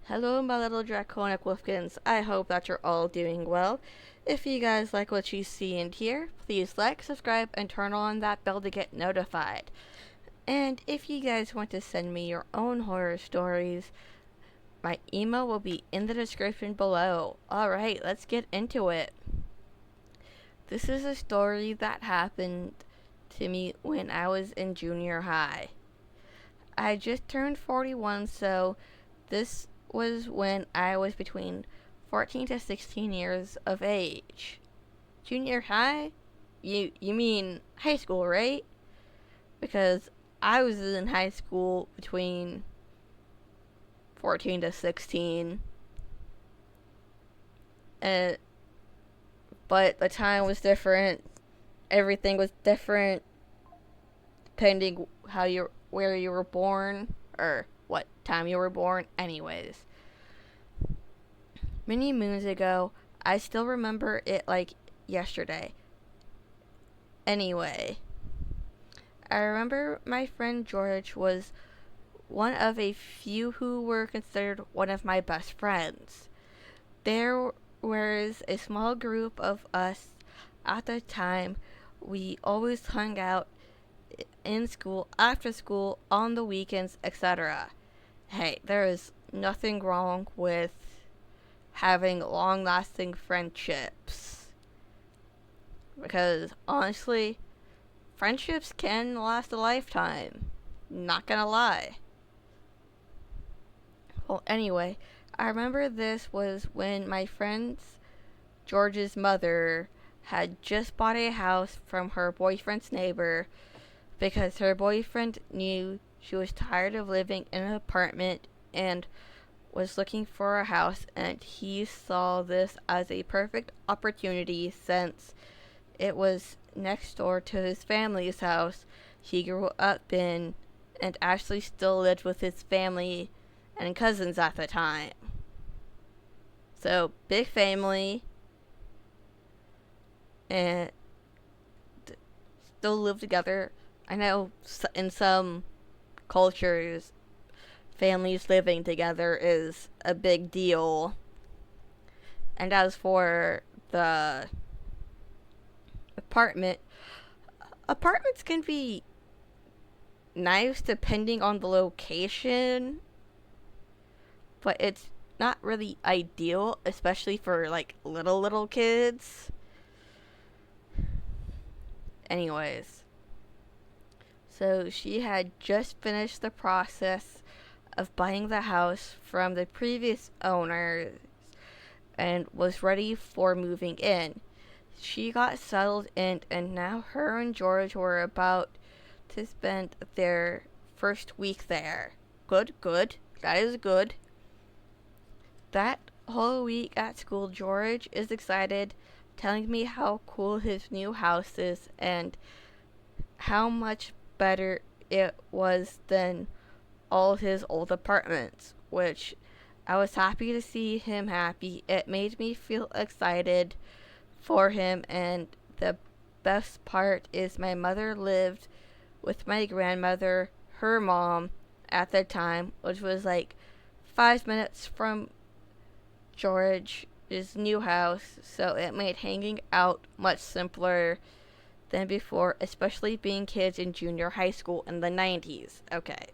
Hello, my little draconic wolfkins. I hope that you're all doing well. If you guys like what you see and hear, please like, subscribe, and turn on that bell to get notified. And if you guys want to send me your own horror stories, my email will be in the description below. Alright, let's get into it. This is a story that happened to me when I was in junior high. I just turned 41, so this was when I was between 14 to 16 years of age. Junior high? You mean high school, right? Because I was in high school between 14 to 16. Uh, but the time was different. Everything was different depending where you were born or what time you were born. Anyways, many moons ago, I still remember it like yesterday. Anyway, I remember my friend George was one of a few who were considered one of my best friends. There was a small group of us at the time. We always hung out in school, after school, on the weekends, etc. Hey, there is nothing wrong with having long lasting friendships. Because honestly, friendships can last a lifetime. Not gonna lie. Well, anyway, I remember this was when my friend's George's mother had just bought a house from her boyfriend's neighbor because her boyfriend knew she was tired of living in an apartment and was looking for a house, and he saw this as a perfect opportunity since it was next door to his family's house he grew up in and actually still lived with his family and cousins at the time. So, big family and still live together. I know in some cultures, families living together is a big deal. And as for the apartment, apartments can be nice depending on the location, but it's not really ideal, especially for like little kids. Anyways, so she had just finished the process of buying the house from the previous owner and was ready for moving in. She got settled in, and now her and George were about to spend their first week there. Good, good. That is good. That whole week at school, George is excited, telling me how cool his new house is and how much better it was than all his old apartments, which I was happy to see him happy. It made me feel excited for him, and the best part is my mother lived with my grandmother, her mom, at the time, which was like 5 minutes from George's new house, so it made hanging out much simpler than before, especially being kids in junior high school in the 90s. Okay.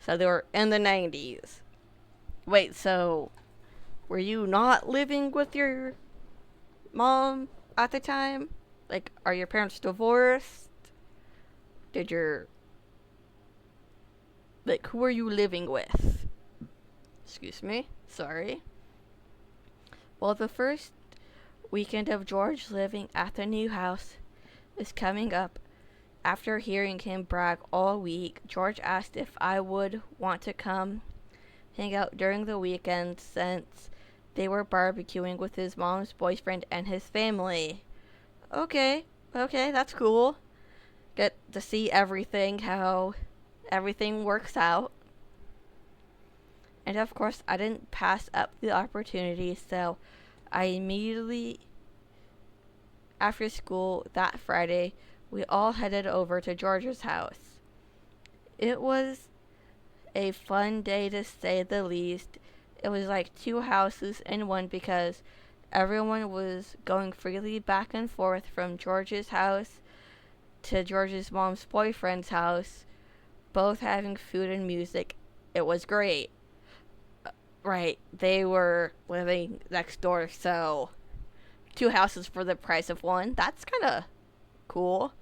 So they were in the 90s. Wait, so were you not living with your mom at the time? Like, are your parents divorced? Did your. Like, who are you living with? Excuse me. Sorry. Well, the first weekend of George living at the new house is coming up. After hearing him brag all week, George asked if I would want to come hang out during the weekend since they were barbecuing with his mom's boyfriend and his family. Okay, that's cool. Get to see everything, how everything works out. And of course, I didn't pass up the opportunity, so I immediately, after school that Friday, we all headed over to George's house. It was a fun day to say the least. It was like two houses in one because everyone was going freely back and forth from George's house to George's mom's boyfriend's house, both having food and music. It was great. Right, they were living next door, so two houses for the price of one. That's kind of cool.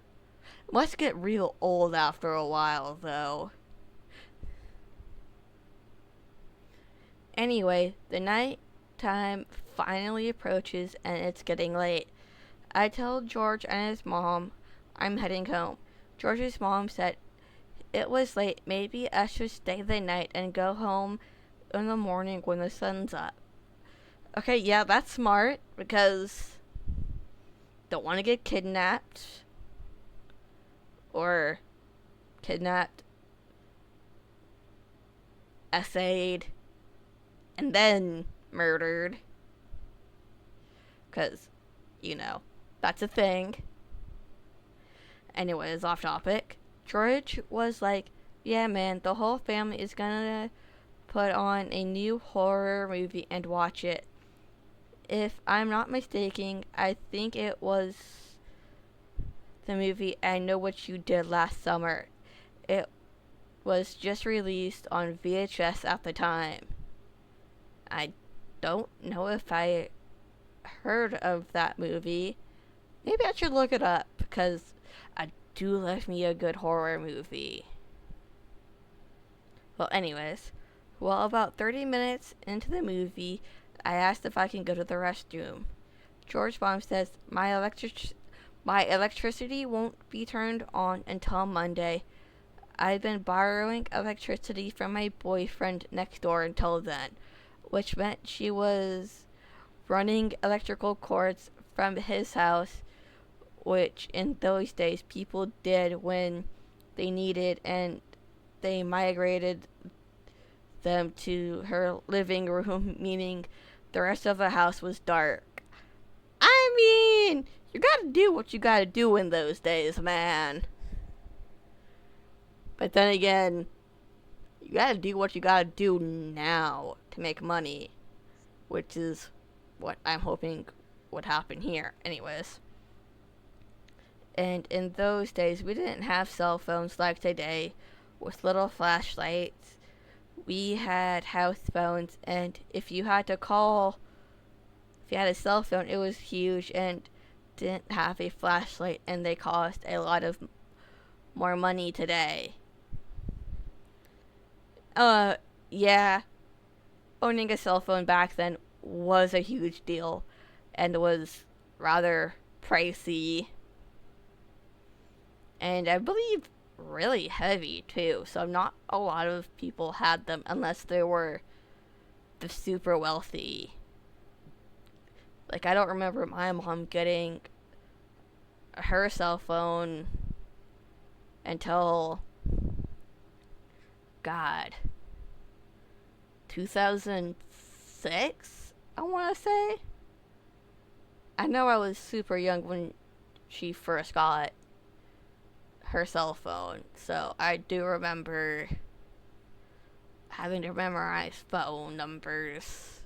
Must get real old after a while, though. Anyway, the night time finally approaches and it's getting late. I tell George and his mom I'm heading home. George's mom said it was late, maybe I should stay the night and go home in the morning when the sun's up. Okay, yeah, that's smart because don't want to get kidnapped or kidnapped, essayed, and then murdered. Because, that's a thing. Anyways, off topic. George was like, yeah, man, the whole family is gonna put on a new horror movie and watch it. If I'm not mistaken, I think it was the movie I Know What You Did Last Summer. It was just released on VHS at the time. I don't know if I heard of that movie. Maybe I should look it up because I do love me a good horror movie. Well, anyways, about 30 minutes into the movie, I asked if I can go to the restroom. George's mom says my electricity won't be turned on until Monday. I've been borrowing electricity from my boyfriend next door until then, which meant she was running electrical cords from his house, which in those days people did when they needed, and they migrated them to her living room, meaning the rest of the house was dark. I mean, you gotta do what you gotta do in those days, man. But then again, you gotta do what you gotta do now to make money, which is what I'm hoping would happen here. Anyways. And in those days, we didn't have cell phones like today with little flashlights. We had house phones, and if you had a cell phone, it was huge and didn't have a flashlight, and they cost a lot of more money today. Yeah, owning a cell phone back then was a huge deal and was rather pricey. And I believe really heavy too, so not a lot of people had them unless they were the super wealthy. Like, I don't remember my mom getting her cell phone until, God, 2006, I want to say. I know I was super young when she first got her cell phone, so I do remember having to memorize phone numbers.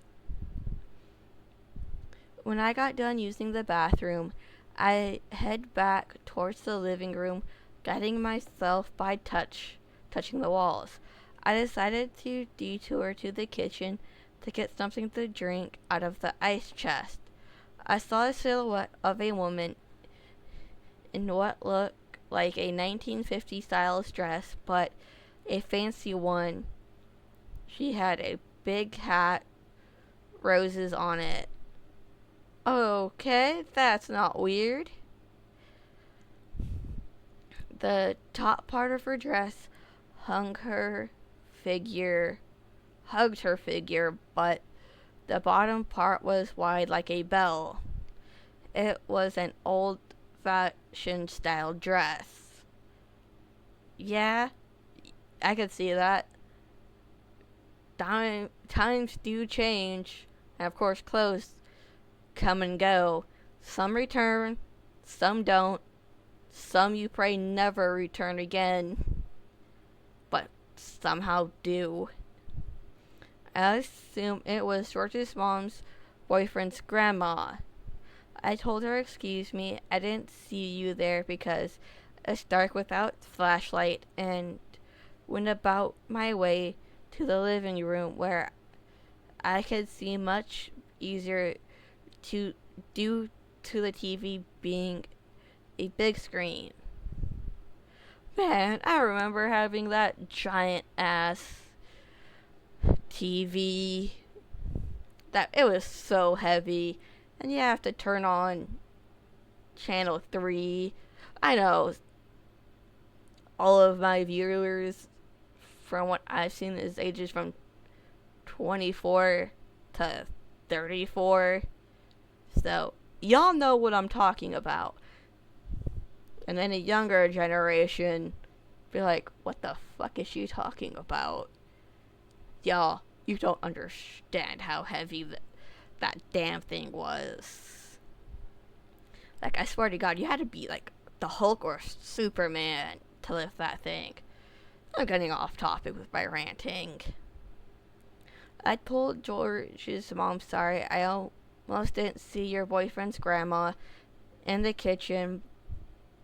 When I got done using the bathroom, I head back towards the living room, guiding myself by touching the walls. I decided to detour to the kitchen to get something to drink out of the ice chest. I saw a silhouette of a woman in what looked like a 1950s style dress, but a fancy one. She had a big hat, roses on it. Okay, that's not weird. The top part of her dress hugged her figure, but the bottom part was wide like a bell. It was an old-fashioned style dress. Yeah, I could see that. Times do change, and of course clothes come and go. Some return, some don't. Some you pray never return again, but somehow do. I assume it was George's mom's boyfriend's grandma. I told her, excuse me, I didn't see you there because it's dark without flashlight, and went about my way to the living room where I could see much easier to due to the TV being a big screen. Man, I remember having that giant ass TV that it was so heavy, and you have to turn on channel 3. I know all of my viewers, from what I've seen, is ages from 24 to 34. So, y'all know what I'm talking about. And then a younger generation be like, what the fuck is she talking about? Y'all, you don't understand how heavy that damn thing was. Like, I swear to God, you had to be like the Hulk or Superman to lift that thing. I'm getting off topic with my ranting. I told George's mom, sorry, I almost didn't see your boyfriend's grandma in the kitchen,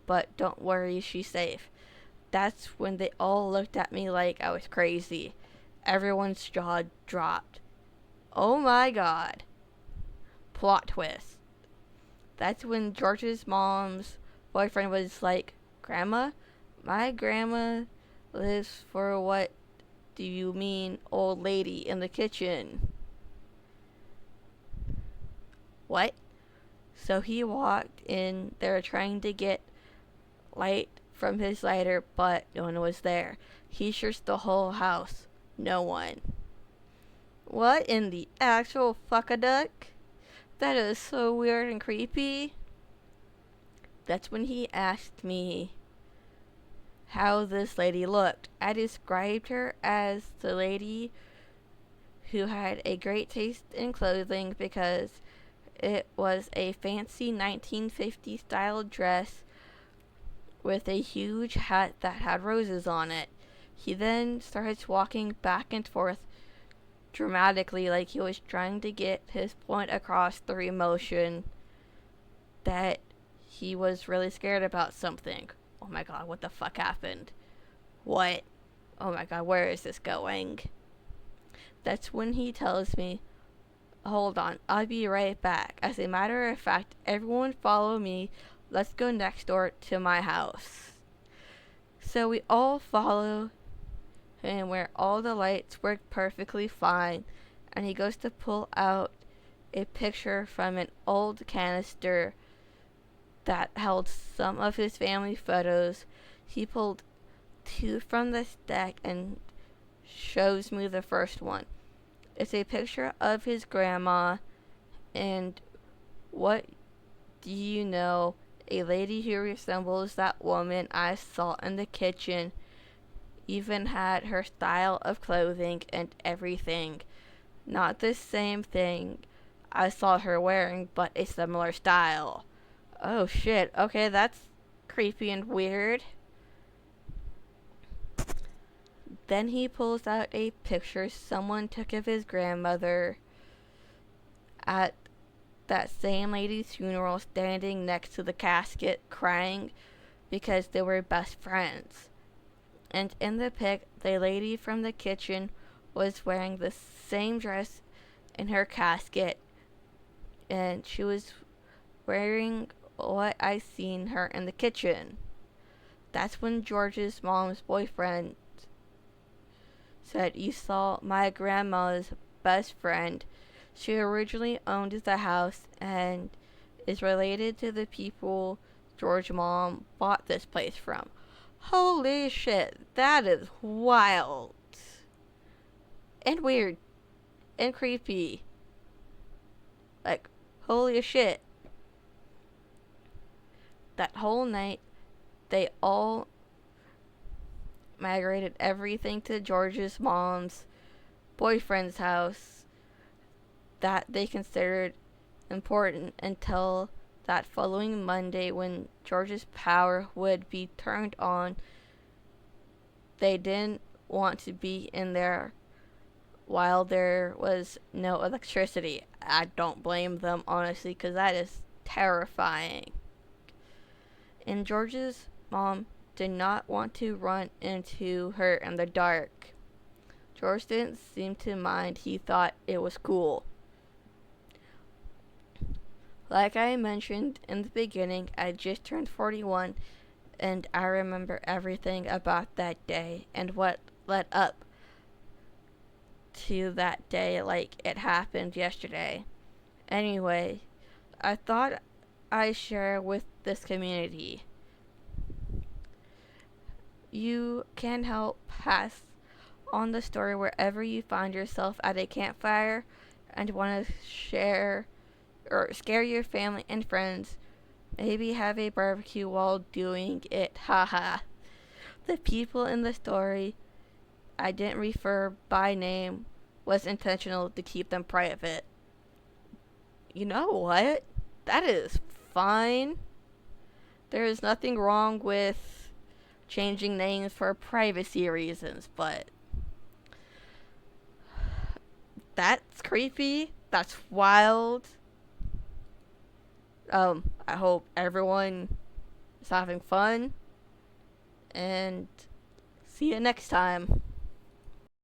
but don't worry, she's safe. That's when they all looked at me like I was crazy. Everyone's jaw dropped. Oh my God. Plot twist. That's when George's mom's boyfriend was like, Grandma? My grandma lives for what do you mean, old lady in the kitchen? What? So he walked in there trying to get light from his lighter, but no one was there. He searched the whole house. No one. What in the actual fuckaduck? That is so weird and creepy. That's when he asked me how this lady looked. I described her as the lady who had a great taste in clothing because it was a fancy 1950s style dress with a huge hat that had roses on it. He then starts walking back and forth dramatically like he was trying to get his point across through emotion that he was really scared about something. Oh my God, what the fuck happened? What? Oh my God, where is this going? That's when he tells me, hold on, I'll be right back. As a matter of fact, everyone follow me. Let's go next door to my house. So we all follow him where all the lights work perfectly fine, and he goes to pull out a picture from an old canister that held some of his family photos. He pulled 2 from the stack and shows me the first one. It's a picture of his grandma, and what do you know? A lady who resembles that woman I saw in the kitchen, even had her style of clothing and everything. Not the same thing I saw her wearing, but a similar style. Oh shit, okay, that's creepy and weird. Then he pulls out a picture someone took of his grandmother at that same lady's funeral, standing next to the casket, crying because they were best friends. And in the pic, the lady from the kitchen was wearing the same dress in her casket, and she was wearing what I seen her in the kitchen. That's when George's mom's boyfriend said, you saw my grandma's best friend. She originally owned the house and is related to the people George's mom bought this place from. Holy shit, that is wild. And weird. And creepy. Like, holy shit. That whole night, they all migrated everything to George's mom's boyfriend's house that they considered important until that following Monday when George's power would be turned on. They didn't want to be in there while there was no electricity. I don't blame them, honestly, because that is terrifying. And George's mom did not want to run into her in the dark. George didn't seem to mind. He thought it was cool. Like I mentioned in the beginning, I just turned 41, and I remember everything about that day and what led up to that day like it happened yesterday. Anyway, I thought I'd share with this community. You can help pass on the story wherever you find yourself at a campfire and want to share or scare your family and friends. Maybe have a barbecue while doing it. Haha. The people in the story I didn't refer by name was intentional to keep them private. You know what? That is fine. There is nothing wrong with changing names for privacy reasons, but that's creepy. That's wild. I hope everyone is having fun, and see you next time.